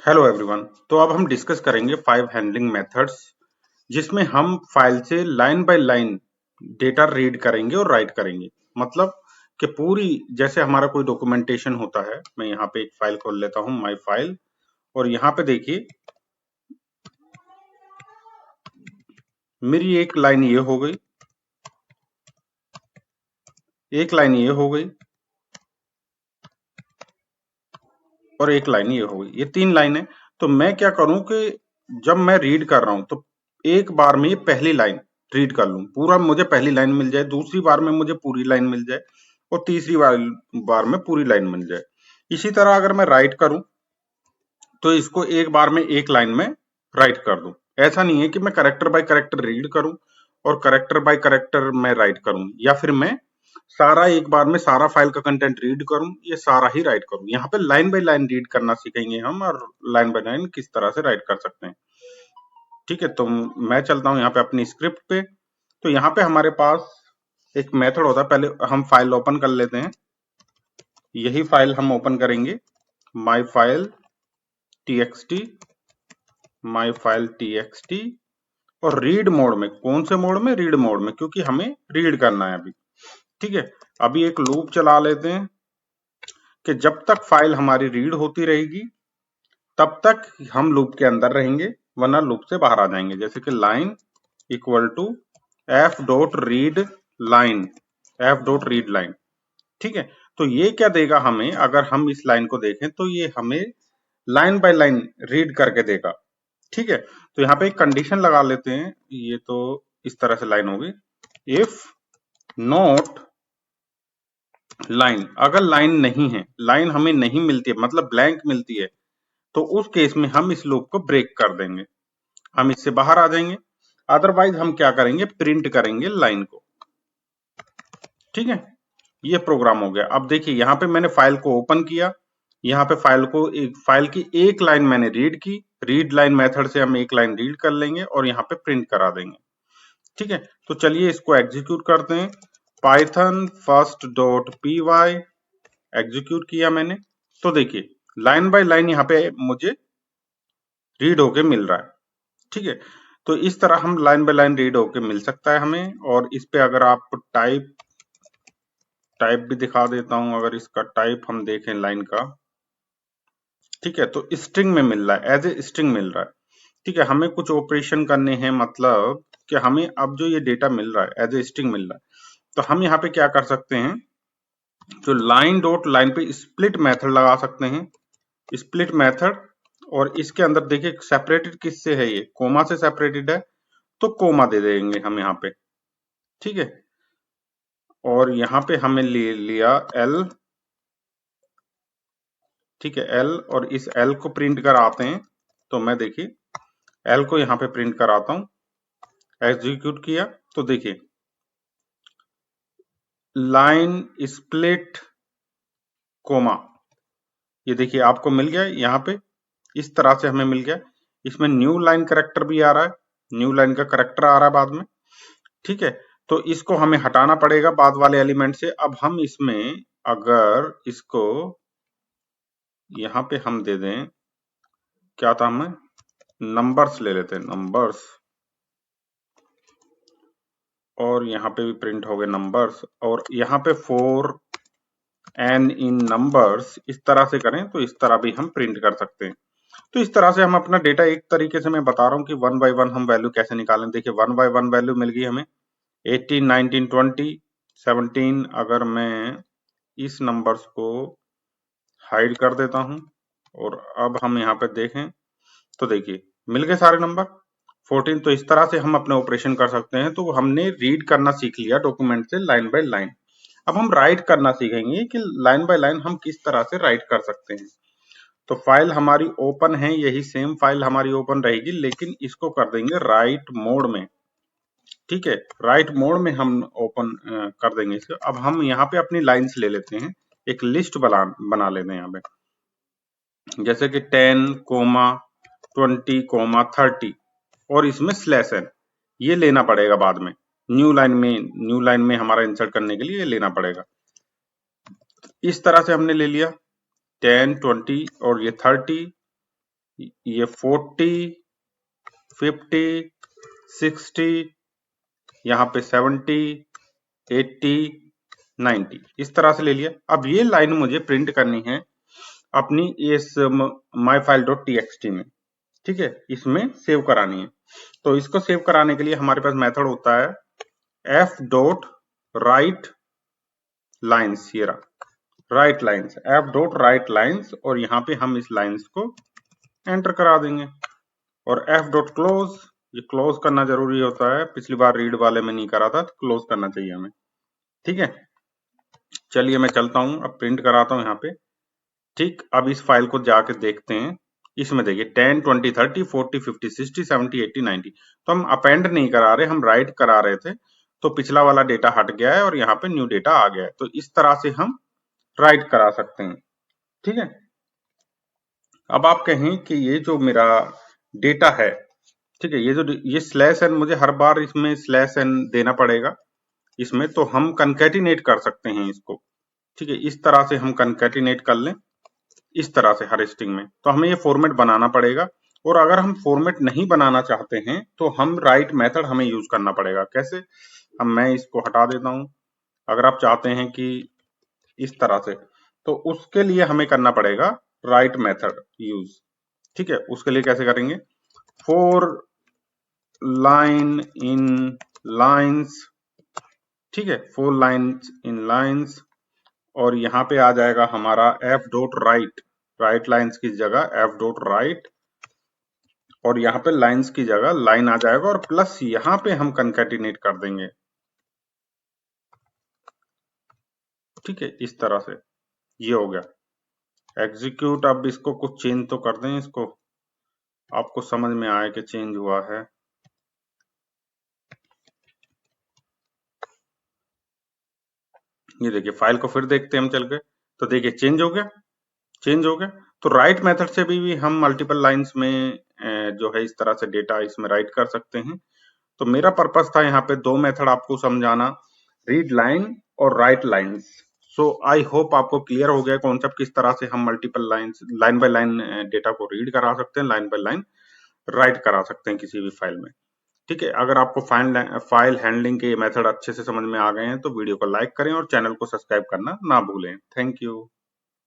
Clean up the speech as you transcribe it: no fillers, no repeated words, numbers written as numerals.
Hello everyone. तो अब हम डिस्कस करेंगे 5 हैंडलिंग मेथड्स जिसमें हम फाइल से line by line data read करेंगे और राइट करेंगे। मतलब कि पूरी जैसे हमारा कोई डॉक्यूमेंटेशन होता है। मैं यहाँ पे एक फाइल खोल लेता हूँ, माय फाइल, और यहाँ पे देखिए मेरी एक लाइन ये हो गई, एक लाइन ये हो गई और एक लाइन ये हो गई। ये 3 लाइन है। तो मैं क्या करूं कि जब मैं रीड कर रहा हूं तो एक बार में ये पहली लाइन रीड कर लूं, पूरा मुझे पहली लाइन मिल जाए, दूसरी बार में मुझे पूरी लाइन मिल जाए और तीसरी बार में पूरी लाइन मिल जाए। इसी तरह अगर मैं राइट करूं तो इसको एक बार में एक लाइन में राइट कर दूं। ऐसा नहीं है कि मैं करेक्टर बाय करेक्टर रीड करूं और करेक्टर बाय करेक्टर मैं राइट करूं, या फिर मैं सारा एक बार में सारा फाइल का कंटेंट रीड करूं, ये सारा ही राइट करूं। यहाँ पे लाइन बाय लाइन रीड करना सीखेंगे हम, और लाइन बाय लाइन किस तरह से राइट कर सकते हैं। ठीक है, तो मैं चलता हूं यहाँ पे अपनी स्क्रिप्ट पे। तो यहाँ पे हमारे पास एक मेथड होता है। पहले हम फाइल ओपन कर लेते हैं। यही फाइल हम ओपन करेंगे, my file txt, my file txt, और रीड मोड में। कौन से मोड में? रीड मोड में, क्योंकि हमें रीड करना है अभी। ठीक है, अभी एक लूप चला लेते हैं कि जब तक फाइल हमारी रीड होती रहेगी तब तक हम लूप के अंदर रहेंगे, वरना लूप से बाहर आ जाएंगे। जैसे कि line equal to F dot read line, F dot read line. ठीक है, तो ये क्या देगा हमें? अगर हम इस लाइन को देखें तो ये हमें लाइन बाय लाइन रीड करके देगा। ठीक है, तो यहाँ पे एक कंडीशन लगा लेते हैं। ये तो इस तरह से लाइन होगी, इफ नॉट लाइन, अगर लाइन नहीं है, लाइन हमें नहीं मिलती है, मतलब ब्लैंक मिलती है, तो उस केस में हम इस लूप को ब्रेक कर देंगे, हम इससे बाहर आ जाएंगे। अदरवाइज हम क्या करेंगे? प्रिंट करेंगे लाइन को। ठीक है, ये प्रोग्राम हो गया। अब देखिए यहाँ पे मैंने फाइल को ओपन किया, यहाँ पे फाइल की एक लाइन मैंने रीड की। रीड लाइन मेथड से हम एक लाइन रीड कर लेंगे और यहाँ पे प्रिंट करा देंगे। ठीक है, तो चलिए इसको एग्जीक्यूट करते हैं। Python first dot P Y execute किया मैंने। तो देखिए लाइन बाय लाइन यहाँ पे मुझे रीड होके मिल रहा है। ठीक है, तो इस तरह हम लाइन बाय लाइन रीड होके मिल सकता है हमें। और इस पे अगर आप टाइप भी दिखा देता हूं। अगर इसका टाइप हम देखें लाइन का, ठीक है, तो स्ट्रिंग में मिल रहा है, एज ए स्ट्रिंग मिल रहा है। ठीक है, हमें कुछ ऑपरेशन करने हैं, मतलब कि हमें अब जो ये डेटा मिल रहा है एज ए स्ट्रिंग मिल रहा है, तो हम यहाँ पे क्या कर सकते हैं? जो लाइन डॉट लाइन पे स्प्लिट मेथड लगा सकते हैं, स्प्लिट मेथड। और इसके अंदर देखिए सेपरेटेड किससे है? ये कोमा से सेपरेटेड है, तो कोमा दे देंगे हम यहाँ पे। ठीक है, और यहाँ पे हमें लिया एल। ठीक है, एल, और इस एल को प्रिंट कराते हैं। तो मैं देखिए एल को यहाँ पे प्रिंट कराता हूं। एग्जीक्यूट किया तो देखिए लाइन स्प्लिट कोमा, ये देखिए आपको मिल गया यहाँ पे। इस तरह से हमें मिल गया। इसमें न्यू लाइन करेक्टर भी आ रहा है, न्यू लाइन का करेक्टर आ रहा है बाद में। ठीक है, तो इसको हमें हटाना पड़ेगा बाद वाले एलिमेंट से। अब हम इसमें अगर इसको यहाँ पे हम दे दें, क्या था, हमें नंबर्स ले लेते हैं, नंबर्स, और यहाँ पे भी प्रिंट हो गए नंबर्स, और यहाँ पे 4 एन इन नंबर्स, इस तरह से करें तो इस तरह भी हम प्रिंट कर सकते हैं। तो इस तरह से हम अपना डेटा, एक तरीके से मैं बता रहा हूँ कि वन बाय वन हम वैल्यू कैसे निकालें। देखिए वन बाय वन वैल्यू मिल गई हमें, 18, 19, 20, 17। अगर मैं इस नंबर्स को हाइड कर देता हूं और अब हम यहाँ पे देखें तो देखिए मिल गए सारे नंबर। 14। तो इस तरह से हम अपने ऑपरेशन कर सकते हैं। तो हमने रीड करना सीख लिया डॉक्यूमेंट से लाइन बाय लाइन। अब हम राइट करना सीखेंगे कि लाइन बाय लाइन हम किस तरह से राइट कर सकते हैं। तो फाइल हमारी ओपन है, यही सेम फाइल हमारी ओपन रहेगी, लेकिन इसको कर देंगे राइट मोड में। ठीक है, राइट मोड में हम ओपन कर देंगे इसको। अब हम यहाँ पे अपनी लाइंस ले लेते हैं, एक लिस्ट बना लेते हैं यहाँ पे, जैसे कि 10, 20, 30, और इसमें स्लैश एन, ये लेना पड़ेगा बाद में न्यू लाइन में हमारा इंसर्ट करने के लिए ये लेना पड़ेगा। इस तरह से हमने ले लिया 10, 20 और ये 30, ये 40, 50, 60, यहाँ पे 70, 80, 90 इस तरह से ले लिया। अब ये लाइन मुझे प्रिंट करनी है अपनी इस माई फाइल डॉट टी में, ठीक है, इसमें सेव करानी है। तो इसको सेव कराने के लिए हमारे पास मेथड होता है एफ डॉट राइट लाइन्स, ये रहा right lines, F dot right lines, और यहाँ पे हम इस लाइन्स को एंटर करा देंगे। और एफ डॉट क्लोज, ये क्लोज करना जरूरी होता है, पिछली बार रीड वाले में नहीं करा था तो क्लोज करना चाहिए हमें, ठीक है। चलिए मैं चलता हूं, अब प्रिंट कराता हूं यहाँ पे। ठीक, अब इस फाइल को जाके देखते हैं। इसमें देखिए 10, 20, 30, 40, 50, 60, 70, 80, 90। तो हम अपेंड नहीं करा रहे, हम राइट करा रहे थे। तो पिछला वाला डेटा हट गया है और यहाँ पे न्यू डेटा आ गया है। तो इस तरह से हम राइट करा सकते हैं, ठीक है। अब आप कहें कि ये जो मेरा डेटा है, ठीक है, ये स्लैश एन, मुझे हर बार इसमें स्लैश एन देना पड़ेगा इसमें, तो हम कंकैटिनेट कर सकते हैं इसको, ठीक है। इस तरह से हम कंकैटिनेट कर लें, इस तरह से हर स्ट्रिंग में। तो हमें ये फॉर्मेट बनाना पड़ेगा। और अगर हम फॉर्मेट नहीं बनाना चाहते हैं तो हम राइट मेथड हमें यूज करना पड़ेगा। कैसे? अब मैं इसको हटा देता हूं। अगर आप चाहते हैं कि इस तरह से, तो उसके लिए हमें करना पड़ेगा राइट मेथड यूज, ठीक है। उसके लिए कैसे करेंगे? फोर लाइन इन लाइन्स, ठीक है, फोर लाइन्स इन लाइन्स, और यहाँ पे आ जाएगा हमारा F dot right, right lines की जगह एफ डॉट राइट, और यहाँ पे लाइन्स की जगह लाइन आ जाएगा, और प्लस यहाँ पे हम कंकैटिनेट कर देंगे, ठीक है, इस तरह से। ये हो गया एग्जीक्यूट। अब इसको कुछ चेंज तो कर दें, इसको आपको समझ में आए कि चेंज हुआ है। ये देखिए फाइल को फिर देखते हैं हम चल के, तो देखिए चेंज हो गया, चेंज हो गया। तो राइट मेथड से भी हम मल्टीपल लाइंस में जो है इस तरह से डेटा इसमें राइट कर सकते हैं। तो मेरा पर्पस था यहाँ पे दो मेथड आपको समझाना, रीड लाइन और right lines. So I hope आपको क्लियर हो गया कॉन्सेप्ट, किस तरह से हम multiple lines, line by line data को रीड करा सकते हैं, लाइन बाय लाइन राइट करा सकते हैं किसी भी फाइल में, ठीक है। अगर आपको फाइल हैंडलिंग के मेथड अच्छे से समझ में आ गए हैं तो वीडियो को लाइक करें और चैनल को सब्सक्राइब करना ना भूलें। Thank you.